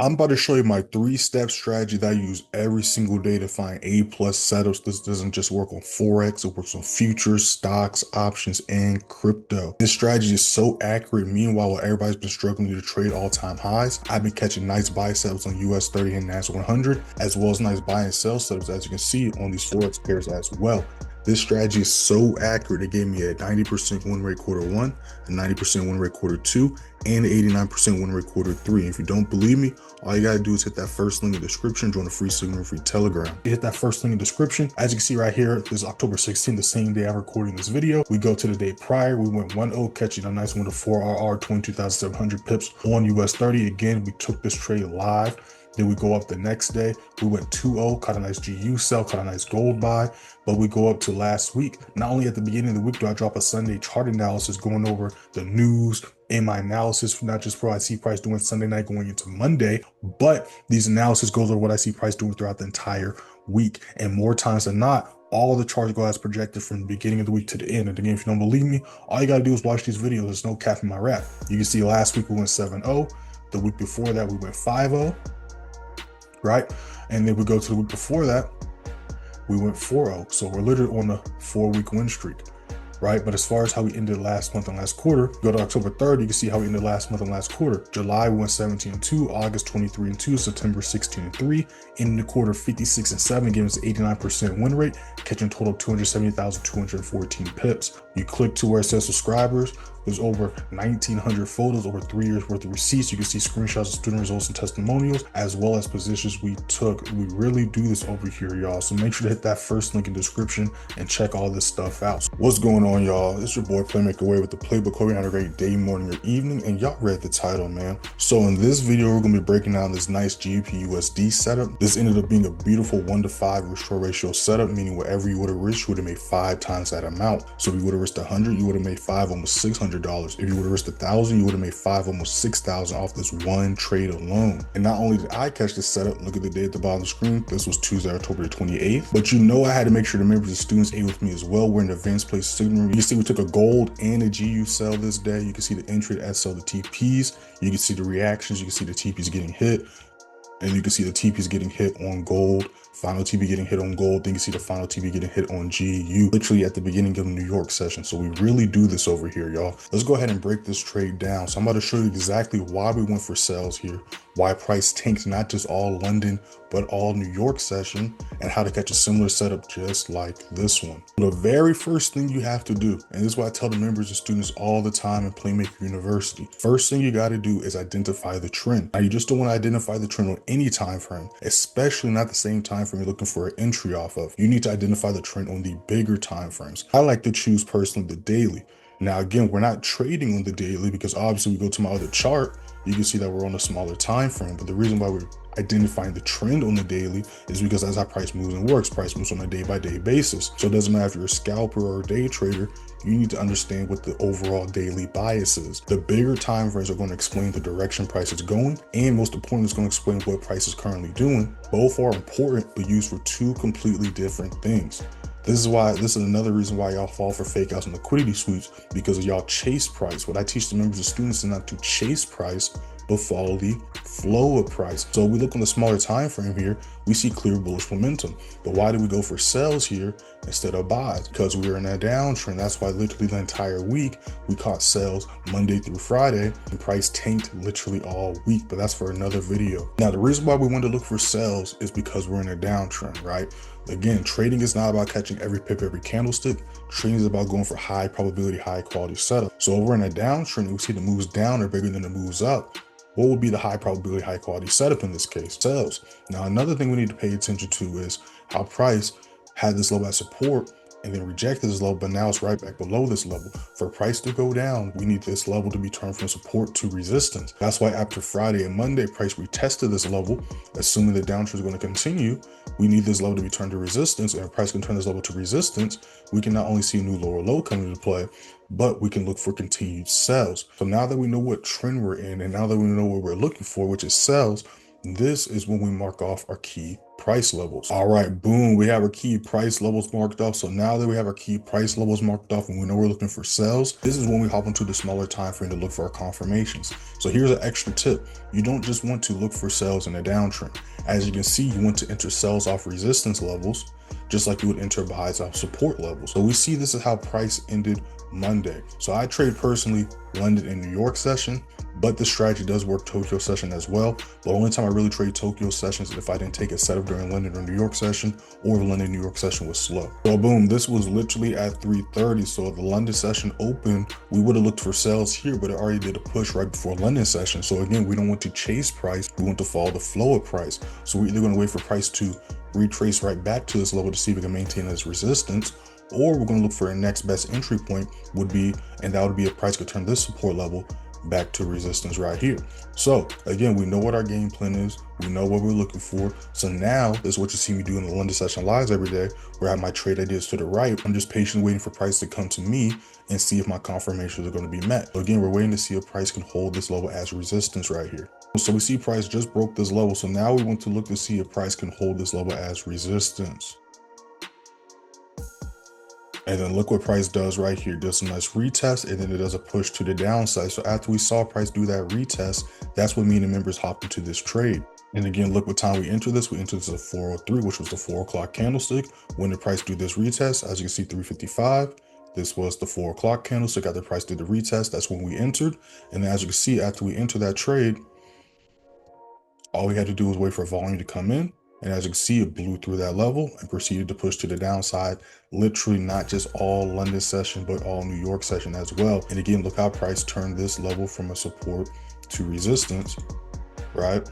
I'm about to show you my 3-step strategy that I use every single day to find A+ setups. This doesn't just work on Forex, it works on futures, stocks, options, and crypto. This strategy is so accurate. Meanwhile, while everybody's been struggling to trade all-time highs, I've been catching nice buy setups on US 30 and NAS 100, as well as nice buy and sell setups, as you can see on these Forex pairs as well. This strategy is so accurate. It gave me a 90% win rate quarter one, a 90% win rate quarter two, and an 89% win rate quarter three. And if you don't believe me, all you gotta do is hit that first link in the description, join the free Signal free Telegram. You hit that first link in the description. As you can see right here, this is October 16th, the same day I'm recording this video. We go to the day prior, we went 1-0, catching a nice 1-4 RR, 22,700 pips on US 30. Again, we took this trade live. Then we go up the next day, we went 2-0, caught a nice GU sell, caught a nice gold buy, but we go up to last week. Not only at the beginning of the week do I drop a Sunday chart analysis going over the news and my analysis, not just for what I see price doing Sunday night going into Monday, but these analysis goes over what I see price doing throughout the entire week. And more times than not, all the charts go as projected from the beginning of the week to the end. And again, if you don't believe me, all you gotta do is watch these videos. There's no cap in my rap. You can see last week we went 7-0. The week before that we went 5-0. Right? And then we go to the week before that, we went 4-0. So we're literally on a 4-week win streak, right? But as far as how we ended last month and last quarter, go to October 3rd, you can see how we ended last month and last quarter. July, we went 17-2, August 23-2, September 16-3, ending the quarter 56-7, giving us 89% win rate, catching a total of 270,214 pips. You click to where it says subscribers. There's over 1,900 photos, over 3 years worth of receipts. You can see screenshots of student results and testimonials, as well as positions we took. We really do this over here, y'all. So make sure to hit that first link in the description and check all this stuff out. So what's going on, y'all? It's your boy Playmaker Way with the Playbook. Hope you had a great day, morning, or evening. And y'all read the title, man. So in this video, we're gonna be breaking down this nice GBP USD setup. This ended up being a beautiful 1-to-5 restore ratio setup, meaning whatever you would have risked, you would have made 5 times that amount. So if you would have risked 100, you would have made 5, almost $600. If you would have risked 1,000, you would have made 5, almost 6,000 off this one trade alone. And not only did I catch this setup, look at the day at the bottom of the screen. This was Tuesday, October 28th. But you know I had to make sure the members and students ate with me as well. We're in the advanced place signal. You can see we took a gold and a GU sell this day. You can see the entry, the SL, the TPs. You can see the reactions. You can see the TPs getting hit. And you can see the TPs getting hit on gold, final TP getting hit on gold, then you see the final TP getting hit on GU, literally at the beginning of the New York session. So we really do this over here, y'all. Let's go ahead and break this trade down. So I'm about to show you exactly why we went for sales here, why price tanked not just all London, but all New York session, and how to catch a similar setup just like this one. The very first thing you have to do, and this is what I tell the members and students all the time in Playmaker University, first thing you got to do is identify the trend. Now, you just don't want to identify the trend on any time frame, especially not the same time frame you're looking for an entry off of. You need to identify the trend on the bigger time frames. I like to choose personally the daily. Now, again, we're not trading on the daily because obviously we go to my other chart, you can see that we're on a smaller time frame. But the reason why we're identifying the trend on the daily is because that's how price moves and works. Price moves on a day-by-day basis. So it doesn't matter if you're a scalper or a day trader, you need to understand what the overall daily bias is. The bigger time frames are going to explain the direction price is going, and most importantly, it's going to explain what price is currently doing. Both are important, but used for two completely different things. This is another reason why y'all fall for fake outs and liquidity sweeps, because y'all chase price. What I teach the members and students is not to chase price, but follow the flow of price. So we look on the smaller time frame here, we see clear bullish momentum. But why did we go for sells here instead of buys? Because we were in a downtrend. That's why literally the entire week we caught sales Monday through Friday, and price tanked literally all week. But that's for another video. Now, the reason why we wanted to look for sales is because we're in a downtrend, right? Again, trading is not about catching every pip, every candlestick. Trading is about going for high probability, high quality setup. So over in a downtrend, we see the moves down are bigger than the moves up. What would be the high probability, high quality setup in this case? Sales. Now, another thing we need to pay attention to is how price had this level at support and then rejected this level, but now it's right back below this level. For price to go down, we need this level to be turned from support to resistance. That's why after Friday and Monday, price retested this level, assuming the downtrend is going to continue. We need this level to be turned to resistance, and if price can turn this level to resistance, we can not only see a new lower low coming into play, but we can look for continued sells. So now that we know what trend we're in, and now that we know what we're looking for, which is sells, this is when we mark off our key price levels. All right, boom, we have our key price levels marked off. So now that we have our key price levels marked off and we know we're looking for sells, this is when we hop into the smaller time frame to look for our confirmations. So here's an extra tip. You don't just want to look for sells in a downtrend. As you can see, you want to enter sells off resistance levels, just like you would enter buys off support levels. So we see this is how price ended Monday. So I trade personally London and New York session, but the strategy does work Tokyo session as well. The only time I really trade Tokyo sessions is if I didn't take a setup during London or New York session, or if London New York session was slow. So boom, this was literally at 3:30. So if the London session opened, we would have looked for sales here, but it already did a push right before London session. So again, we don't want to chase price, we want to follow the flow of price. So we're either going to wait for price to retrace right back to this level to see if we can maintain this resistance, or we're going to look for a next best entry point would be, and that would be if price could turn this support level back to resistance right here. So again, we know what our game plan is, we know what we're looking for. So now this is what you see me do in the London session lives every day, where I have my trade ideas to the right. I'm just patiently waiting for price to come to me and see if my confirmations are going to be met. So again, we're waiting to see if price can hold this level as resistance right here. So we see price just broke this level. So now we want to look to see if price can hold this level as resistance. And then look what price does right here. Does a nice retest, and then it does a push to the downside. So after we saw price do that retest, that's when me and the members hopped into this trade. And again, look what time we entered this. We entered this at 4:03, which was the 4 o'clock candlestick. When the price do this retest, as you can see, 3:55. This was the 4 o'clock candlestick. After the price did the retest, that's when we entered. And then as you can see, after we entered that trade, all we had to do was wait for volume to come in. And as you can see, it blew through that level and proceeded to push to the downside. Literally not just all London session, but all New York session as well. And again, look how price turned this level from a support to resistance, right?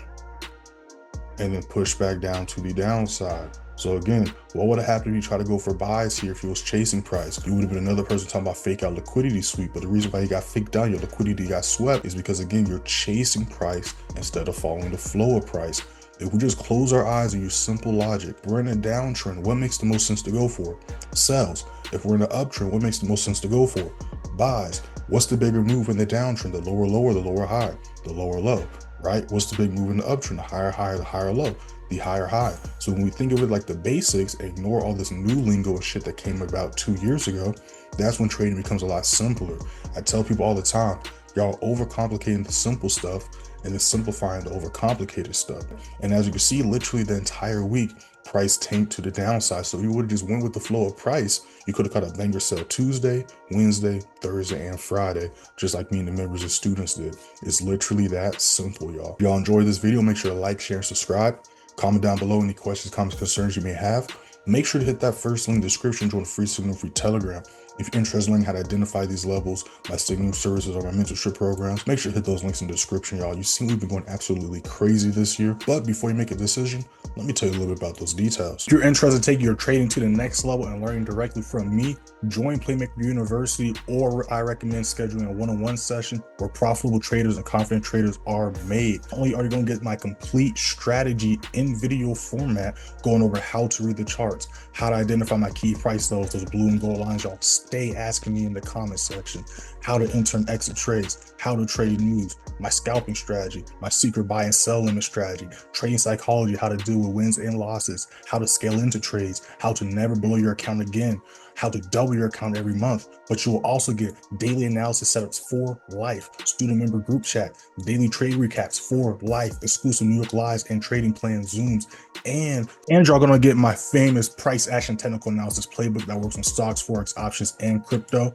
And then push back down to the downside. So again, what would have happened if you try to go for buys here if you was chasing price? You would have been another person talking about fake out liquidity sweep. But the reason why you got faked out, your liquidity got swept, is because again, you're chasing price instead of following the flow of price. If we just close our eyes and use simple logic, we're in a downtrend, what makes the most sense to go for? Sells. If we're in an uptrend, what makes the most sense to go for? Buys. What's the bigger move in the downtrend? The lower low or the lower high? The lower low, right? What's the big move in the uptrend? The higher high or the higher low? The higher high. So when we think of it like the basics, ignore all this new lingo and shit that came about 2 years ago, that's when trading becomes a lot simpler. I tell people all the time, y'all overcomplicating the simple stuff and then simplifying the overcomplicated stuff. And as you can see, literally the entire week, price tanked to the downside. So if you would have just went with the flow of price, you could have caught a banger sell Tuesday, Wednesday, Thursday, and Friday, just like me and the members and students did. It's literally that simple, y'all. If y'all enjoyed this video, make sure to like, share, and subscribe. Comment down below any questions, comments, concerns you may have. Make sure to hit that first link in the description, join the free signal, free Telegram. If you're interested in learning how to identify these levels, my signal services or my mentorship programs, make sure to hit those links in the description, y'all. You see, we've been going absolutely crazy this year. But before you make a decision, let me tell you a little bit about those details. If you're interested in taking your trading to the next level and learning directly from me, join Playmaker University, or I recommend scheduling a one-on-one session where profitable traders and confident traders are made. Not only are you going to get my complete strategy in video format, going over how to read the charts, how to identify my key price levels, those blue and gold lines y'all stay asking me in the comment section, how to enter and exit trades, how to trade news, my scalping strategy, my secret buy and sell limit strategy, trading psychology, how to deal with wins and losses, how to scale into trades, how to never blow your account again, how to double your account every month. But you will also get daily analysis setups for life, student member group chat, daily trade recaps for life, exclusive New York lives and trading plan Zooms, and y'all gonna get my famous price action technical analysis playbook that works on stocks, forex, options, and crypto.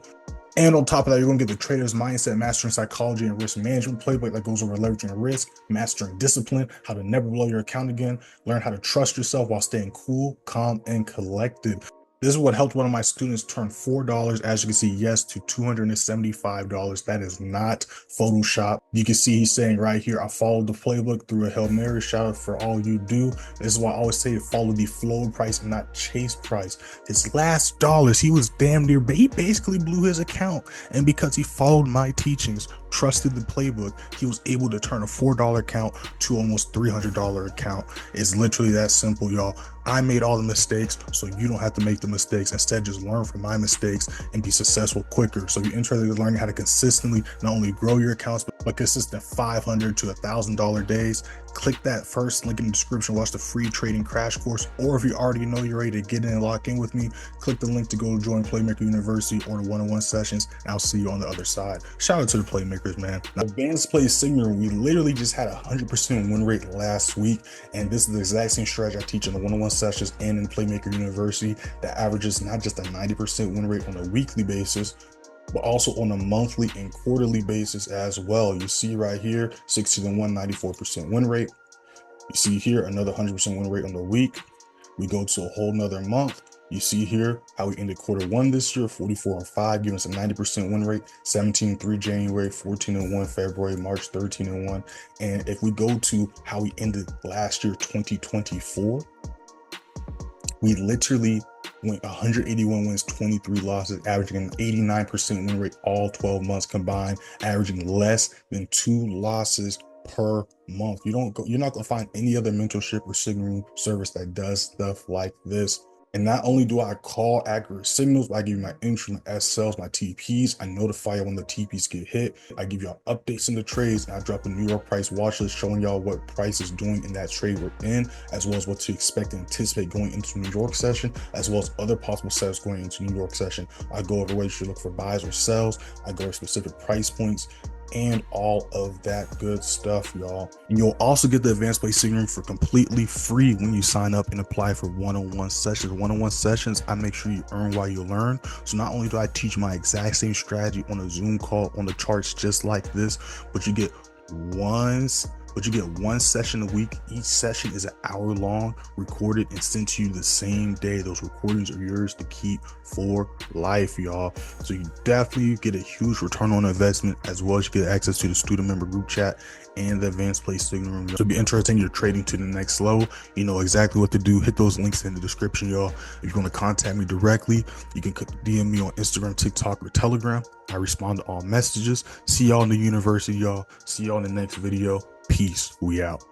And on top of that, you're going to get the trader's mindset, mastering psychology and risk management playbook that goes over leveraging risk, mastering discipline, how to never blow your account again, learn how to trust yourself while staying cool, calm, and collected. This is what helped one of my students turn $4, as you can see, yes, to $275. That is not Photoshop. You can see he's saying right here, I followed the playbook through a Hail Mary. Shout out for all you do. This is why I always say follow the flow price and not chase price. His last dollars, he was damn near, but he basically blew his account. And because he followed my teachings, trusted the playbook, he was able to turn a $4 account to almost $300 account. It's literally that simple, y'all. I made all the mistakes, so you don't have to make the mistakes. Instead, just learn from my mistakes and be successful quicker. So if you're interested in learning how to consistently not only grow your accounts, but consistent $500 to $1,000 days, click that first link in the description, watch the free trading crash course, or if you already know you're ready to get in and lock in with me, click the link to go join Playmaker University or the one-on-one sessions, and I'll see you on the other side. Shout out to the Playmakers, man. Now, advanced play signal, we literally just had a 100% win rate last week, and this is the exact same strategy I teach in the one-on-one sessions and in Playmaker University that averages not just a 90% win rate on a weekly basis, but also on a monthly and quarterly basis as well. You see right here, 16-1, 94% win rate. You see here another 100% win rate on the week. We go to a whole nother month. You see here how we ended quarter 1 this year, 44-5, giving us a 90% win rate. 17-3 January, 14-1 February, March, 13-1. And if we go to how we ended last year, 2024, we literally went 181 wins, 23 losses, averaging an 89% win rate all 12 months combined, averaging less than 2 losses per month. You're not gonna find any other mentorship or signaling service that does stuff like this. And not only do I call accurate signals, but I give you my entry, my SLs, my TPs. I notify you when the TPs get hit. I give y'all updates in the trades, and I drop a New York price watch list showing y'all what price is doing in that trade we're in, as well as what to expect and anticipate going into New York session, as well as other possible setups going into New York session. I go over where you should look for buys or sells. I go over specific price points and all of that good stuff, y'all. And you'll also get the advanced play signaling for completely free when you sign up and apply for one-on-one sessions. One-on-one sessions, I make sure you earn while you learn. So not only do I teach my exact same strategy on a Zoom call on the charts just like this, but you get one session a week. Each session is an hour long, recorded and sent to you the same day. Those recordings are yours to keep for life, y'all. So you definitely get a huge return on investment, as well as you get access to the student member group chat and the advanced play signal room. So be interested in your trading to the next level. You know exactly what to do. Hit those links in the description, y'all. If you want to contact me directly, you can DM me on Instagram, TikTok, or Telegram. I respond to all messages. See y'all in the university, y'all. See y'all in the next video. Peace. We out.